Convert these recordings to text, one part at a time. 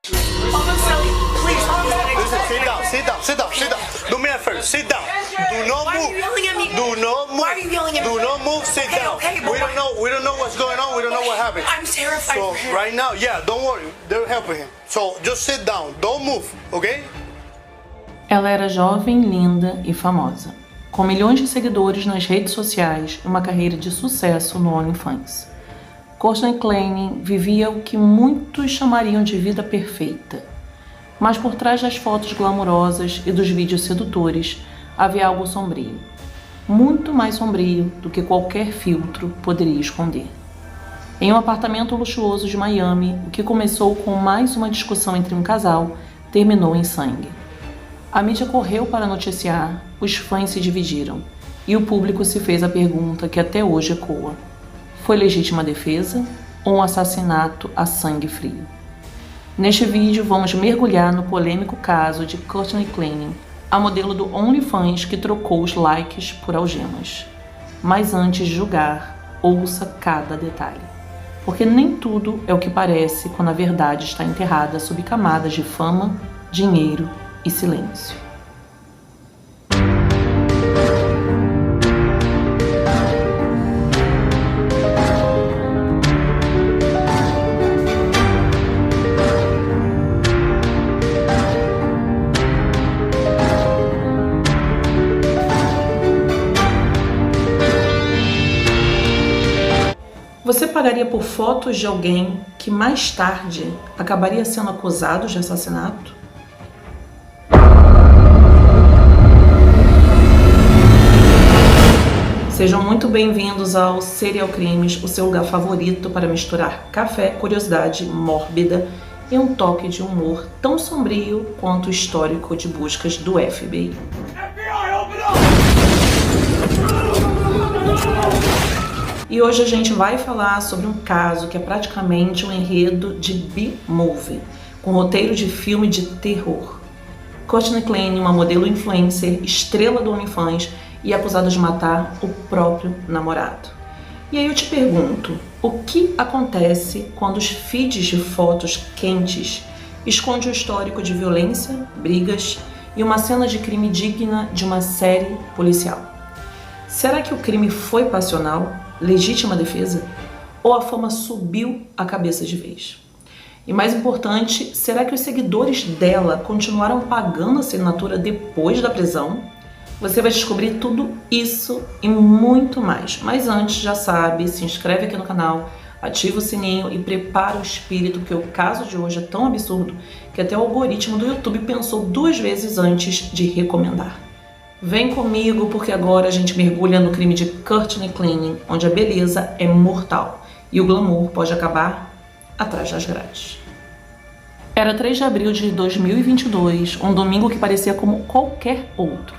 Sit down. Do me a favor, sit down. Do not Why move. are you yelling at me? Do not move. Why are you yelling at me? Do not move, sit Okay, down. okay, but We don't know what's going on. We don't know what happened. I'm terrified So for him. right now, don't worry. They're helping him. So just sit down. Don't move, okay? Ela era jovem, linda e famosa, com milhões de seguidores nas redes sociais e uma carreira de sucesso no OnlyFans. Kourtney Klayne vivia o que muitos chamariam de vida perfeita. Mas por trás das fotos glamourosas e dos vídeos sedutores havia algo sombrio. Muito mais sombrio do que qualquer filtro poderia esconder. Em um apartamento luxuoso de Miami, o que começou com mais uma discussão entre um casal terminou em sangue. A mídia correu para noticiar, os fãs se dividiram e o público se fez a pergunta que até hoje ecoa: foi legítima defesa ou um assassinato a sangue frio? Neste vídeo vamos mergulhar no polêmico caso de Kourtney Klayne, a modelo do OnlyFans que trocou os likes por algemas. Mas antes de julgar, ouça cada detalhe, porque nem tudo é o que parece quando a verdade está enterrada sob camadas de fama, dinheiro e silêncio. Você pagaria por fotos de alguém que mais tarde acabaria sendo acusado de assassinato? Sejam muito bem-vindos ao Serial Crimes, o seu lugar favorito para misturar café, curiosidade mórbida e um toque de humor tão sombrio quanto o histórico de buscas do FBI. E hoje a gente vai falar sobre um caso que é praticamente um enredo de B-movie, com roteiro de filme de terror. Kourtney Klayne, uma modelo influencer, estrela do OnlyFans e acusada de matar o próprio namorado. E aí eu te pergunto, o que acontece quando os feeds de fotos quentes escondem o histórico de violência, brigas e uma cena de crime digna de uma série policial? Será que o crime foi passional? Legítima defesa? Ou a fama subiu a cabeça de vez? E mais importante, será que os seguidores dela continuaram pagando a assinatura depois da prisão? Você vai descobrir tudo isso e muito mais. Mas antes, já sabe, se inscreve aqui no canal, ativa o sininho e prepara o espírito, porque o caso de hoje é tão absurdo que até o algoritmo do YouTube pensou 2 vezes antes de recomendar. Vem comigo, porque agora a gente mergulha no crime de Kourtney Klayne, onde a beleza é mortal e o glamour pode acabar atrás das grades. Era 3 de abril de 2022, um domingo que parecia como qualquer outro.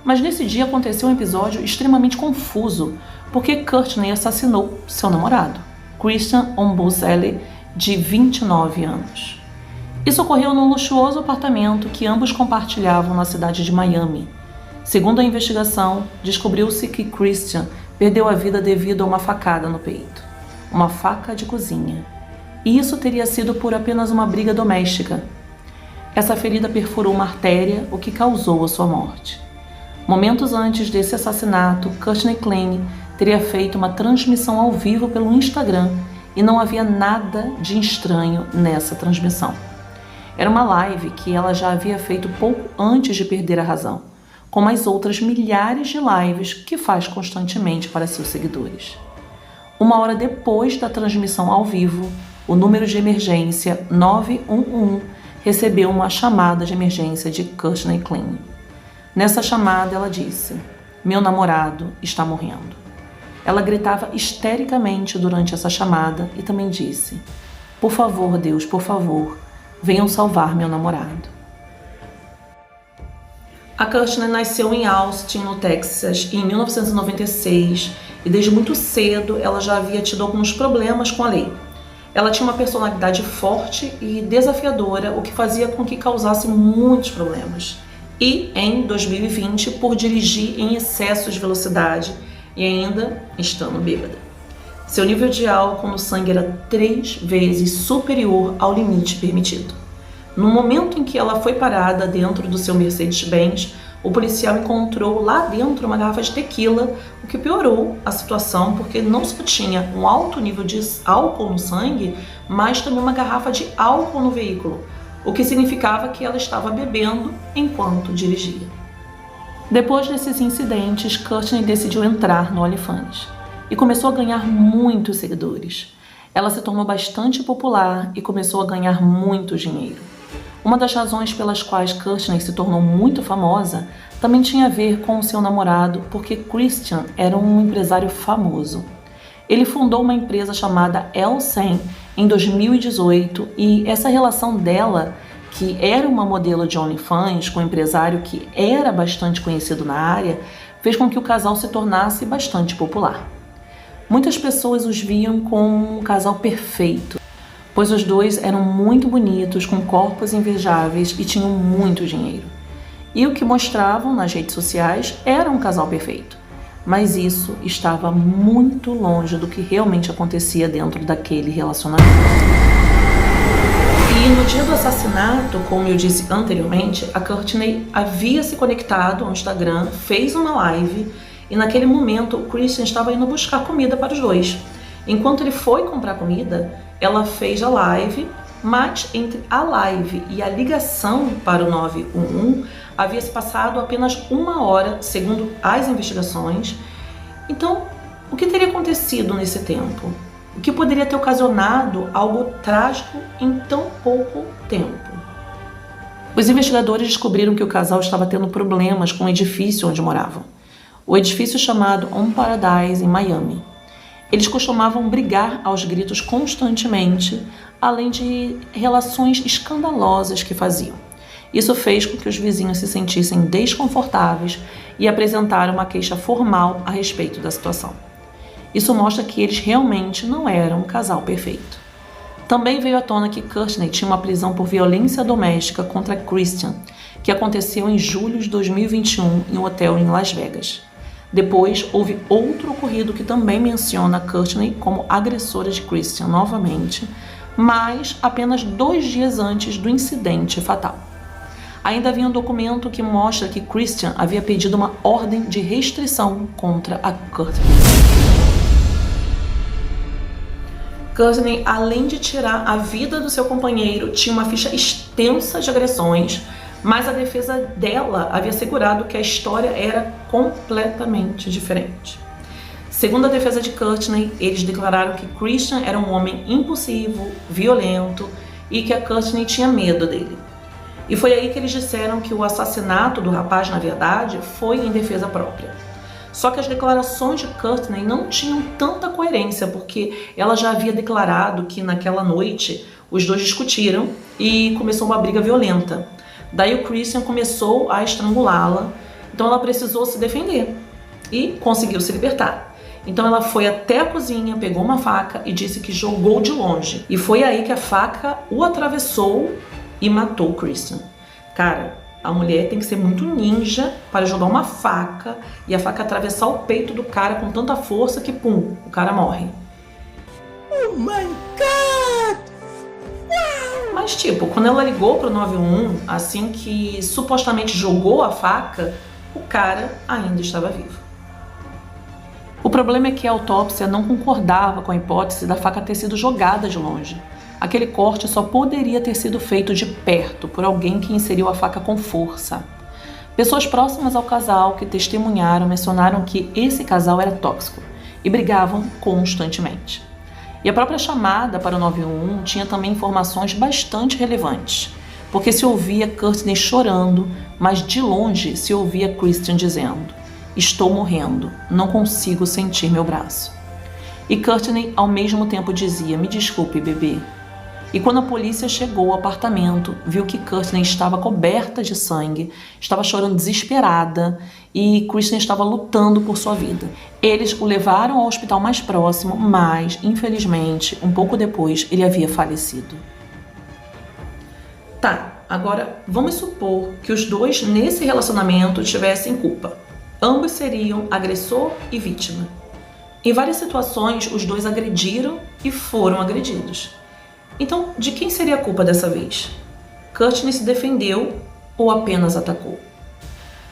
Mas nesse dia aconteceu um episódio extremamente confuso, porque Kourtney assassinou seu namorado, Christian Ombuseli, de 29 anos. Isso ocorreu num luxuoso apartamento que ambos compartilhavam na cidade de Miami. Segundo a investigação, descobriu-se que Christian perdeu a vida devido a uma facada no peito, uma faca de cozinha. E isso teria sido por apenas uma briga doméstica. Essa ferida perfurou uma artéria, o que causou a sua morte. Momentos antes desse assassinato, Kourtney Klayne teria feito uma transmissão ao vivo pelo Instagram e não havia nada de estranho nessa transmissão. Era uma live que ela já havia feito pouco antes de perder a razão, como as outras milhares de lives que faz constantemente para seus seguidores. 1 hora depois da transmissão ao vivo, o número de emergência 911 recebeu uma chamada de emergência de Kourtney Klayne. Nessa chamada ela disse: "Meu namorado está morrendo". Ela gritava histericamente durante essa chamada e também disse: "Por favor, Deus, por favor, venham salvar meu namorado". A Kourtney nasceu em Austin, no Texas, em 1996 e desde muito cedo ela já havia tido alguns problemas com a lei. Ela tinha uma personalidade forte e desafiadora, o que fazia com que causasse muitos problemas. E em 2020, por dirigir em excesso de velocidade e ainda estando bêbada. Seu nível de álcool no sangue era 3 vezes superior ao limite permitido. No momento em que ela foi parada dentro do seu Mercedes-Benz, o policial encontrou lá dentro uma garrafa de tequila, o que piorou a situação, porque não só tinha um alto nível de álcool no sangue, mas também uma garrafa de álcool no veículo, o que significava que ela estava bebendo enquanto dirigia. Depois desses incidentes, Courtney decidiu entrar no OnlyFans e começou a ganhar muitos seguidores. Ela se tornou bastante popular e começou a ganhar muito dinheiro. Uma das razões pelas quais Courtney se tornou muito famosa também tinha a ver com o seu namorado, porque Christian era um empresário famoso. Ele fundou uma empresa chamada L100 em 2018 e essa relação dela, que era uma modelo de OnlyFans com um empresário que era bastante conhecido na área, fez com que o casal se tornasse bastante popular. Muitas pessoas os viam como um casal perfeito, pois os dois eram muito bonitos, com corpos invejáveis e tinham muito dinheiro. E o que mostravam nas redes sociais era um casal perfeito, mas isso estava muito longe do que realmente acontecia dentro daquele relacionamento. E no dia do assassinato, como eu disse anteriormente, a Courtney havia se conectado ao Instagram, fez uma live e naquele momento o Christian estava indo buscar comida para os dois. Enquanto ele foi comprar comida, ela fez a live, mas entre a live e a ligação para o 911 havia se passado apenas 1 hora, segundo as investigações. Então, o que teria acontecido nesse tempo? O que poderia ter ocasionado algo trágico em tão pouco tempo? Os investigadores descobriram que o casal estava tendo problemas com o edifício onde moravam. O edifício chamado On Paradise, em Miami. Eles costumavam brigar aos gritos constantemente, além de relações escandalosas que faziam. Isso fez com que os vizinhos se sentissem desconfortáveis e apresentaram uma queixa formal a respeito da situação. Isso mostra que eles realmente não eram um casal perfeito. Também veio à tona que Courtney tinha uma prisão por violência doméstica contra Christian, que aconteceu em julho de 2021 em um hotel em Las Vegas. Depois, houve outro ocorrido que também menciona Courtney como agressora de Christian novamente, mas apenas 2 dias antes do incidente fatal. Ainda havia um documento que mostra que Christian havia pedido uma ordem de restrição contra a Courtney. Courtney, além de tirar a vida do seu companheiro, tinha uma ficha extensa de agressões, mas a defesa dela havia assegurado que a história era completamente diferente. Segundo a defesa de Courtney, eles declararam que Christian era um homem impulsivo, violento e que a Courtney tinha medo dele. E foi aí que eles disseram que o assassinato do rapaz, na verdade, foi em defesa própria. Só que as declarações de Courtney não tinham tanta coerência, porque ela já havia declarado que naquela noite os dois discutiram e começou uma briga violenta. Daí o Christian começou a estrangulá-la, então ela precisou se defender e conseguiu se libertar. Então ela foi até a cozinha, pegou uma faca e disse que jogou de longe. E foi aí que a faca o atravessou e matou o Christian. Cara, a mulher tem que ser muito ninja para jogar uma faca e a faca atravessar o peito do cara com tanta força que, pum, o cara morre. Oh my God! Mas tipo, quando ela ligou pro 911, assim que supostamente jogou a faca, o cara ainda estava vivo. O problema é que a autópsia não concordava com a hipótese da faca ter sido jogada de longe. Aquele corte só poderia ter sido feito de perto, por alguém que inseriu a faca com força. Pessoas próximas ao casal que testemunharam mencionaram que esse casal era tóxico e brigavam constantemente. E a própria chamada para o 911 tinha também informações bastante relevantes, porque se ouvia Courtney chorando, mas de longe se ouvia Christian dizendo: "Estou morrendo, não consigo sentir meu braço." E Courtney ao mesmo tempo dizia: "Me desculpe, bebê." E quando a polícia chegou ao apartamento, viu que Courtney estava coberta de sangue, estava chorando desesperada e Christian estava lutando por sua vida. Eles o levaram ao hospital mais próximo, mas, infelizmente, um pouco depois, ele havia falecido. Tá, agora vamos supor que os dois nesse relacionamento tivessem culpa. Ambos seriam agressor e vítima. Em várias situações, os dois agrediram e foram agredidos. Então, de quem seria a culpa dessa vez? Courtney se defendeu ou apenas atacou?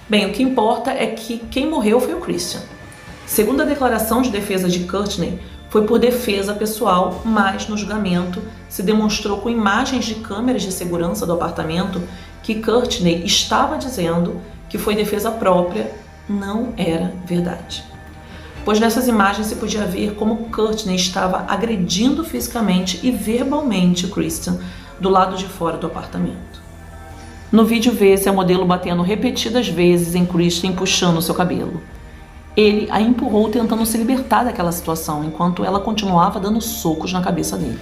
Bem, o que importa é que quem morreu foi o Christian. Segundo a declaração de defesa de Courtney, foi por defesa pessoal, mas no julgamento se demonstrou com imagens de câmeras de segurança do apartamento que Courtney estava dizendo que foi defesa própria. Não era verdade. Pois nessas imagens se podia ver como Courtney estava agredindo fisicamente e verbalmente o Christian do lado de fora do apartamento. No vídeo vê-se a modelo batendo repetidas vezes em Christian, puxando seu cabelo. Ele a empurrou tentando se libertar daquela situação, enquanto ela continuava dando socos na cabeça dele.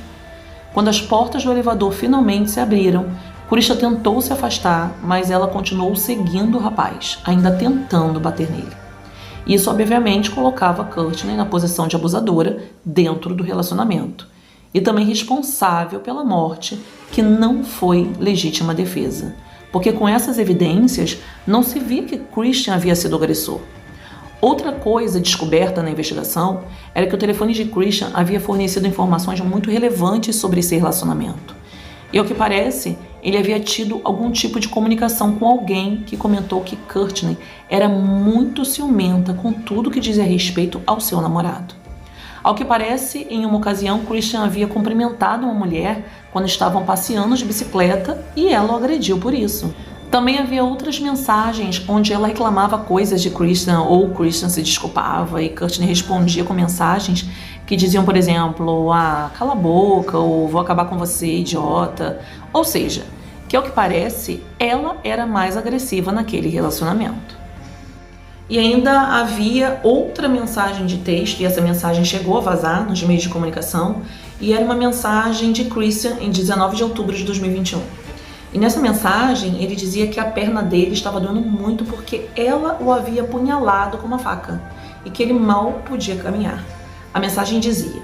Quando as portas do elevador finalmente se abriram, Christian tentou se afastar, mas ela continuou seguindo o rapaz, ainda tentando bater nele. Isso obviamente colocava Courtney na posição de abusadora dentro do relacionamento e também responsável pela morte, que não foi legítima defesa, porque com essas evidências não se via que Christian havia sido agressor. Outra coisa descoberta na investigação era que o telefone de Christian havia fornecido informações muito relevantes sobre esse relacionamento. E ao que parece, ele havia tido algum tipo de comunicação com alguém que comentou que Courtney era muito ciumenta com tudo que dizia respeito ao seu namorado. Ao que parece, em uma ocasião, Christian havia cumprimentado uma mulher quando estavam passeando de bicicleta e ela o agrediu por isso. Também havia outras mensagens onde ela reclamava coisas de Christian ou Christian se desculpava e Courtney respondia com mensagens que diziam, por exemplo, cala a boca ou vou acabar com você, idiota. Ou seja, que ao que parece, ela era mais agressiva naquele relacionamento. E ainda havia outra mensagem de texto, e essa mensagem chegou a vazar nos meios de comunicação, e era uma mensagem de Christian em 19 de outubro de 2021. E nessa mensagem ele dizia que a perna dele estava doendo muito porque ela o havia apunhalado com uma faca e que ele mal podia caminhar. A mensagem dizia: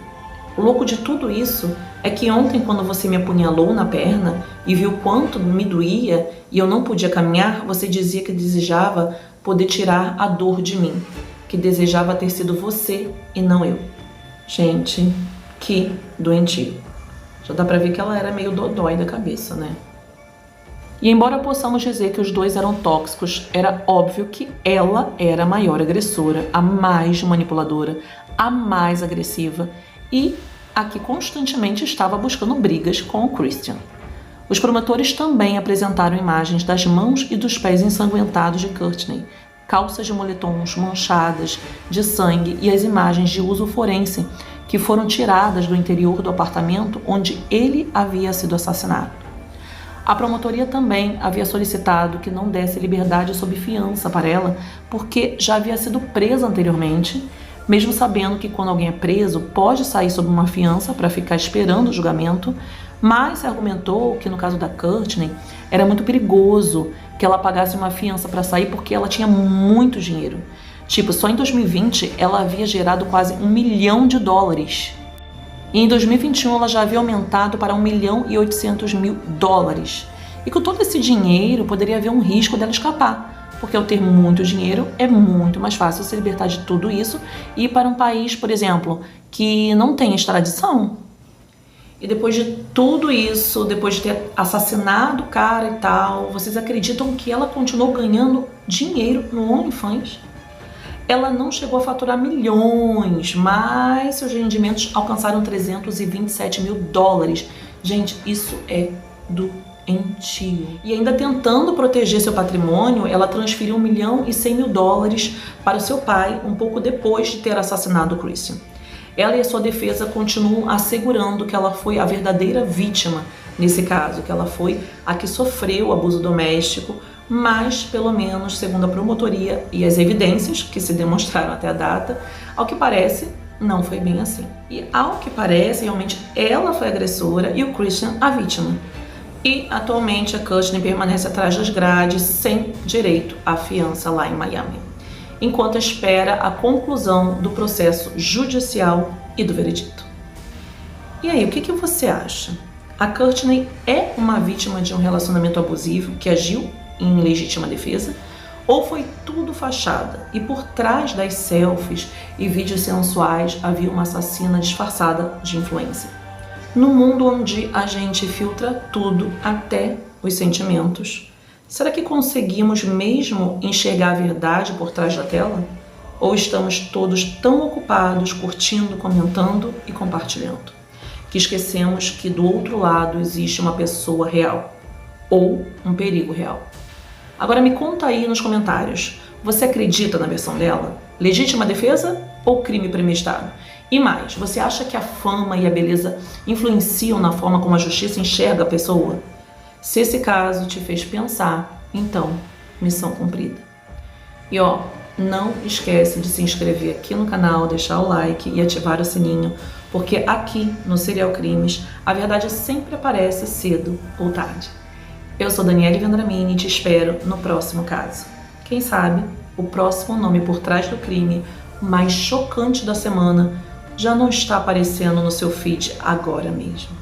o louco de tudo isso é que ontem, quando você me apunhalou na perna e viu quanto me doía e eu não podia caminhar, você dizia que desejava poder tirar a dor de mim, que desejava ter sido você e não eu. Gente, que doentio. Já dá pra ver que ela era meio dodói da cabeça, né? E embora possamos dizer que os dois eram tóxicos, era óbvio que ela era a maior agressora, a mais manipuladora, a mais agressiva e a que constantemente estava buscando brigas com o Christian. Os promotores também apresentaram imagens das mãos e dos pés ensanguentados de Courtney, calças de moletons manchadas de sangue e as imagens de uso forense que foram tiradas do interior do apartamento onde ele havia sido assassinado. A promotoria também havia solicitado que não desse liberdade sob fiança para ela, porque já havia sido presa anteriormente, mesmo sabendo que quando alguém é preso pode sair sob uma fiança para ficar esperando o julgamento, mas se argumentou que no caso da Courtney era muito perigoso que ela pagasse uma fiança para sair porque ela tinha muito dinheiro. Tipo, só em 2020 ela havia gerado quase $1 milhão. E em 2021 ela já havia aumentado para $1.800.000. E com todo esse dinheiro poderia haver um risco dela escapar, porque ao ter muito dinheiro é muito mais fácil se libertar de tudo isso e ir para um país, por exemplo, que não tem extradição. E depois de tudo isso, depois de ter assassinado o cara e tal, vocês acreditam que ela continuou ganhando dinheiro no OnlyFans? Ela não chegou a faturar milhões, mas seus rendimentos alcançaram $327.000. Gente, isso é doentio. E ainda tentando proteger seu patrimônio, ela transferiu $1.100.000 para o seu pai, um pouco depois de ter assassinado o Christian. Ela e a sua defesa continuam assegurando que ela foi a verdadeira vítima nesse caso, que ela foi a que sofreu o abuso doméstico, mas, pelo menos, segundo a promotoria e as evidências que se demonstraram até a data, ao que parece, não foi bem assim. E, ao que parece, realmente ela foi a agressora e o Christian a vítima. E, atualmente, a Courtney permanece atrás das grades sem direito à fiança lá em Miami, enquanto espera a conclusão do processo judicial e do veredito. E aí, o que você acha? A Courtney é uma vítima de um relacionamento abusivo que agiu em legítima defesa? Ou foi tudo fachada e por trás das selfies e vídeos sensuais havia uma assassina disfarçada de influencer? No mundo onde a gente filtra tudo, até os sentimentos? Será que conseguimos mesmo enxergar a verdade por trás da tela? Ou estamos todos tão ocupados curtindo, comentando e compartilhando, que esquecemos que do outro lado existe uma pessoa real ou um perigo real? Agora me conta aí nos comentários, você acredita na versão dela? Legítima defesa ou crime premeditado? E mais, você acha que a fama e a beleza influenciam na forma como a justiça enxerga a pessoa? Se esse caso te fez pensar, então, missão cumprida. E não esquece de se inscrever aqui no canal, deixar o like e ativar o sininho, porque aqui no Serial Crimes a verdade sempre aparece cedo ou tarde. Eu sou Daniele Vendramini e te espero no próximo caso. Quem sabe o próximo nome por trás do crime mais chocante da semana já não está aparecendo no seu feed agora mesmo.